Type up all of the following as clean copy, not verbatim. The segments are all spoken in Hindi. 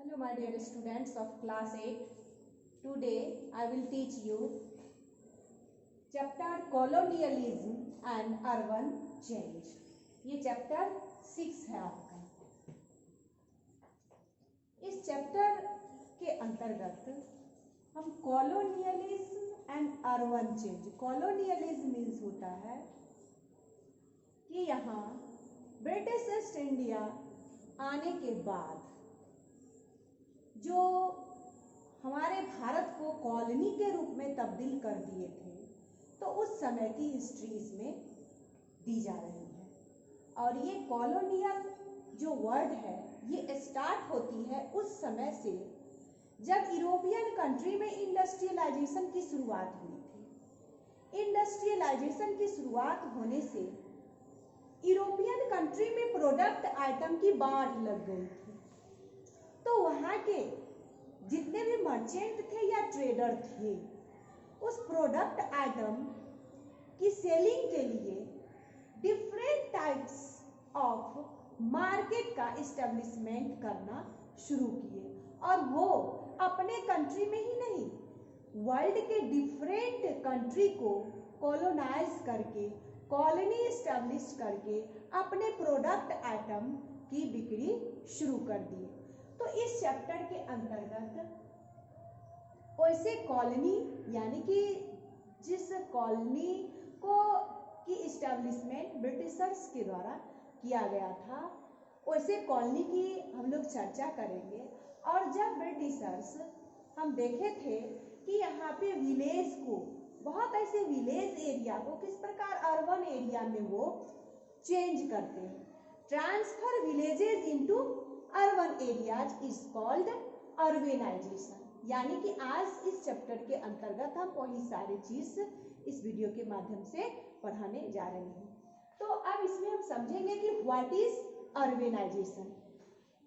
Hello my dear students of class 8. Today I will teach you chapter colonialism and urban change. ये चैप्टर 6 है आपका। इस चैप्टर के अंतर्गत हम colonialism and urban change, colonialism means होता है कि यहाँ ब्रिटिश ईस्ट इंडिया आने के बाद जो हमारे भारत को कॉलोनी के रूप में तब्दील कर दिए थे, तो उस समय की हिस्ट्री इसमें दी जा रही है। और ये कॉलोनियल जो वर्ड है ये स्टार्ट होती है उस समय से जब यूरोपियन कंट्री में इंडस्ट्रियलाइजेशन की शुरुआत हुई थी। इंडस्ट्रियलाइजेशन की शुरुआत होने से यूरोपियन कंट्री में प्रोडक्ट आइटम की बाढ़ लग गई थी, तो वहाँ के जितने भी मर्चेंट थे या ट्रेडर थे, उस प्रोडक्ट आइटम की सेलिंग के लिए डिफरेंट टाइप्स ऑफ मार्केट का इस्टेब्लिशमेंट करना शुरू किए। और वो अपने कंट्री में ही नहीं, वर्ल्ड के डिफरेंट कंट्री को कॉलोनाइज करके, कॉलोनी इस्टेब्लिश करके अपने प्रोडक्ट आइटम की बिक्री शुरू कर दी। तो इस चैप्टर के अंतर्गत वैसे कॉलोनी यानी कि जिस कॉलोनी को की इस्टेब्लिशमेंट ब्रिटिशर्स के द्वारा किया गया था, वैसे कॉलोनी की हम लोग चर्चा करेंगे। और जब ब्रिटिशर्स हम देखे थे कि यहाँ पे विलेज को, बहुत ऐसे विलेज एरिया को किस प्रकार अर्बन एरिया में वो चेंज करते हैं, transfer villages into urban areas is called urbanisation. यानी कि आज इस चैप्टर के अंतर्गत हम वही सारी चीज इस वीडियो के माध्यम से पढ़ाने जा रहे हैं। तो अब इसमें हम समझेंगे कि व्हाट इज अर्बेनाइजेशन।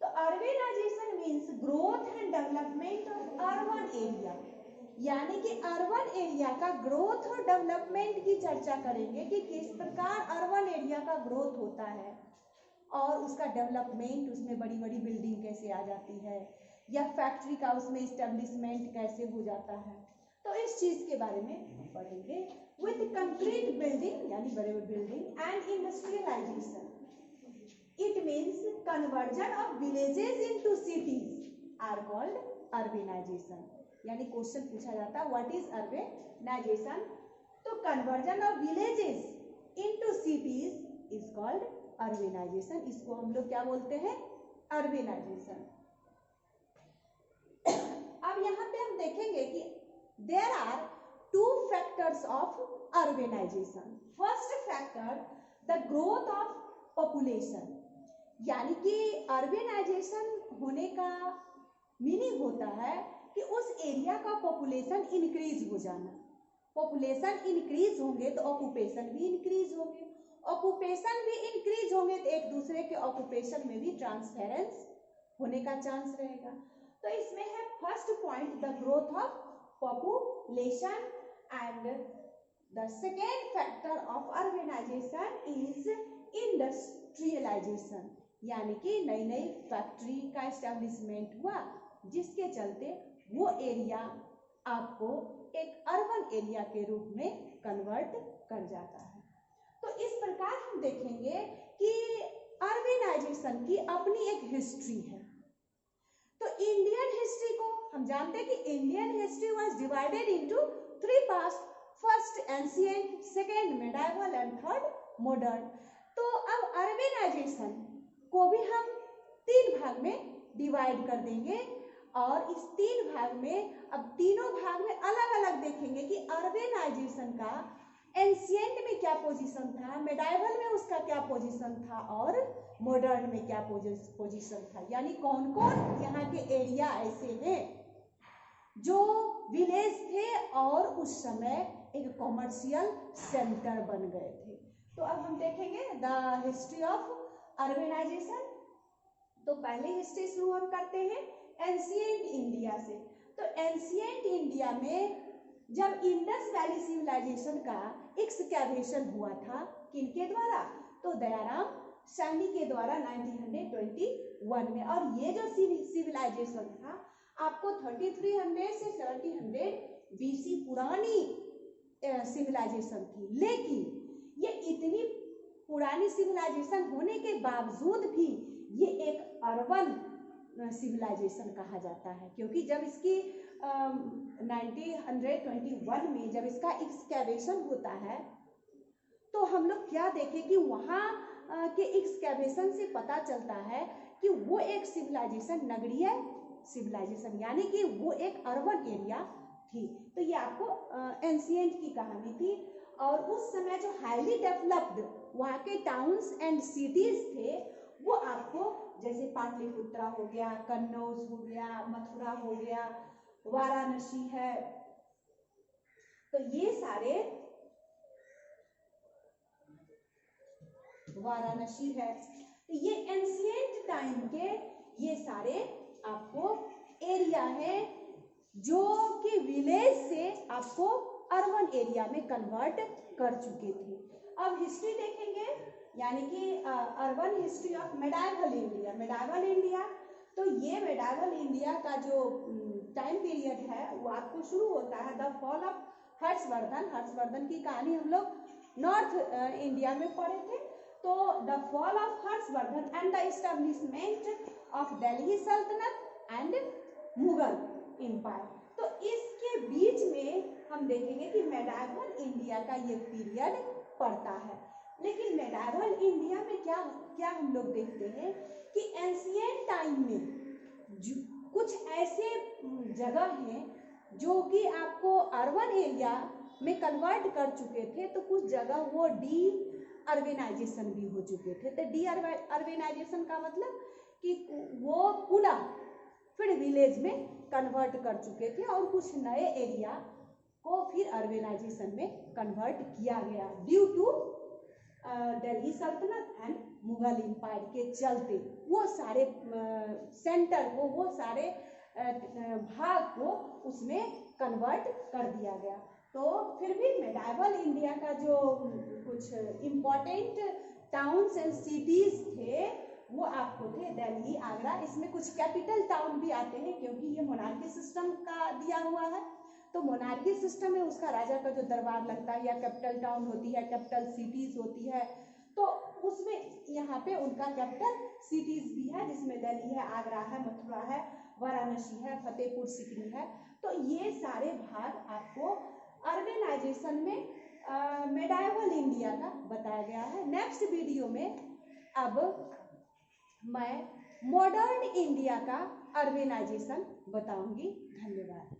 तो urbanisation means growth and development of urban area, यानी कि अर्बन एरिया का ग्रोथ और डेवलपमेंट की चर्चा करेंगे कि किस प्रकार अर्बन एरिया का ग्रोथ होता है और उसका डेवलपमेंट, उसमें बड़ी बड़ी बिल्डिंग कैसे आ जाती है या फैक्ट्री का उसमें इस्टेब्लिशमेंट कैसे हो जाता है। तो इस चीज के बारे में पढ़ेंगे। विद कंक्रीट बिल्डिंग यानी बड़े बड़े building and industrialisation, it means conversion of villages into cities are called urbanisation. यानी क्वेश्चन पूछा जाता है व्हाट इज अर्बेनाइजेशन, तो conversion of villages into cities is called urbanisation. इसको हम लोग क्या बोलते हैं, अर्बेनाइजेशन। अब यहाँ पे हम देखेंगे कि there are two factors of urbanisation. First factor the growth of population, यानी कि अर्बेनाइजेशन होने का मीनिंग होता है कि उस एरिया का पॉपुलेशन इंक्रीज हो जाना। पॉपुलेशन इंक्रीज होंगे तो ऑक्यूपेशन भी इंक्रीज होंगे, ऑक्यूपेशन भी इंक्रीज होंगे तो एक दूसरे के ऑक्यूपेशन में भी ट्रांसफेरेंस होने का चांस रहेगा। तो इसमें है first point the growth of population and the second factor of urbanisation is industrialisation, यानी कि नई नई फैक्ट्री का एस्टेब्लिशमेंट हुआ जिसके चलते वो एरिया आपको एक अर्बन एरिया के रूप में कन्वर्ट कर जाता है। तो इस प्रकार हम देखेंगे कि अर्बेनाइजेशन की अपनी एक हिस्ट्री है। तो इंडियन हिस्ट्री को हम जानते हैं कि Indian history was divided into three parts, first ancient, second medieval and third modern. तो अब अर्बेनाइजेशन को भी हम तीन भाग में डिवाइड कर देंगे और इस तीन भाग में अब तीनों भाग में अलग अलग देखेंगे कि अर्बेनाइजेशन का एंशिएंट में क्या पोजीशन था, मेडाइवल में उसका क्या पोजीशन था और मॉडर्न में क्या पोजीशन था। यानी कौन कौन यहाँ के एरिया ऐसे हैं जो विलेज थे और उस समय एक कॉमर्शियल सेंटर बन गए थे। तो अब हम देखेंगे द हिस्ट्री ऑफ अर्बेनाइजेशन। तो पहले हिस्ट्री शुरू हम करते हैं एंशिएंट इंडिया से। तो एंशिएंट इंडिया में जब इंडस वैली सिविलाइजेशन का एक्सकैवेशन हुआ था, किनके द्वारा, तो दयाराम सैनी के द्वारा 1921 में। और ये जो सिविलाइजेशन था आपको 3300 से 1700 बीसी पुरानी सिविलाइजेशन थी, लेकिन ये इतनी पुरानी सिविलाइजेशन होने के बावजूद भी ये एक अर्बन सिविलाइजेशन कहा जाता है, क्योंकि जब इसकी 1921 में जब इसका एक्सकैवेशन होता है तो हम लोग क्या देखें कि वहाँ के एक्सकैवेशन से पता चलता है कि वो एक सिविलाइजेशन नगरीय सिविलाइजेशन, यानी कि वो एक अर्बन एरिया थी। तो ये आपको एंशिएंट की कहानी थी। और उस समय जो हाईली डेवलप्ड वहाँ के टाउन्स एंड सिटीज थे वो आपको जैसे पाटलिपुत्रा हो गया, कन्नौज हो गया, मथुरा हो गया, वाराणसी है, तो ये सारे वाराणसी है, तो ये एंशिएंट टाइम के ये सारे आपको एरिया है जो कि विलेज से आपको अर्बन एरिया में कन्वर्ट कर चुके थे। अब हिस्ट्री देखेंगे, यानी कि urban history of medieval India. Medieval India, तो ये मेडाइवल इंडिया का जो टाइम पीरियड है वो आपको शुरू होता है the fall of Harshvardhan. Harshvardhan की कहानी हम लोग नॉर्थ इंडिया में पढ़े थे। तो the fall of Harshvardhan and the establishment of Delhi सल्तनत एंड मुगल एम्पायर। तो इसके बीच में हम देखेंगे कि मेडाइवल इंडिया का ये पीरियड पड़ता है। लेकिन मेडाइवल इंडिया में क्या क्या हम लोग देखते हैं कि एंशिएंट टाइम में कुछ ऐसे जगह हैं जो कि आपको अर्बन एरिया में कन्वर्ट कर चुके थे, तो कुछ जगह वो डी अर्बेनाइजेशन भी हो चुके थे। तो डी अर्बेनाइजेशन का मतलब कि वो पुनः फिर विलेज में कन्वर्ट कर चुके थे और कुछ नए एरिया को फिर अर्बेनाइजेशन में कन्वर्ट किया गया ड्यू टू दिल्ली सल्तनत एंड मुगल एम्पायर के चलते। वो सारे सेंटर को, वो सारे भाग को उसमें कन्वर्ट कर दिया गया। तो फिर भी मेडाइवल इंडिया का जो कुछ इम्पोर्टेंट टाउन्स एंड सिटीज थे वो आपको थे दिल्ली, आगरा। इसमें कुछ कैपिटल टाउन भी आते हैं क्योंकि ये मोनार्की सिस्टम का दिया हुआ है। तो मोनार्की सिस्टम में उसका राजा का जो दरबार लगता है या कैपिटल टाउन होती है, कैपिटल सिटीज होती है, तो उसमें यहाँ पे उनका कैपिटल सिटीज भी है, जिसमें दिल्ली है, आगरा है, मथुरा है, वाराणसी है, फतेहपुर सीकरी है। तो ये सारे भाग आपको अर्बेनाइजेशन में मेडाइवल इंडिया का बताया गया है। नेक्स्ट वीडियो में अब मैं मॉडर्न इंडिया का अर्बेनाइजेशन बताऊंगी। धन्यवाद।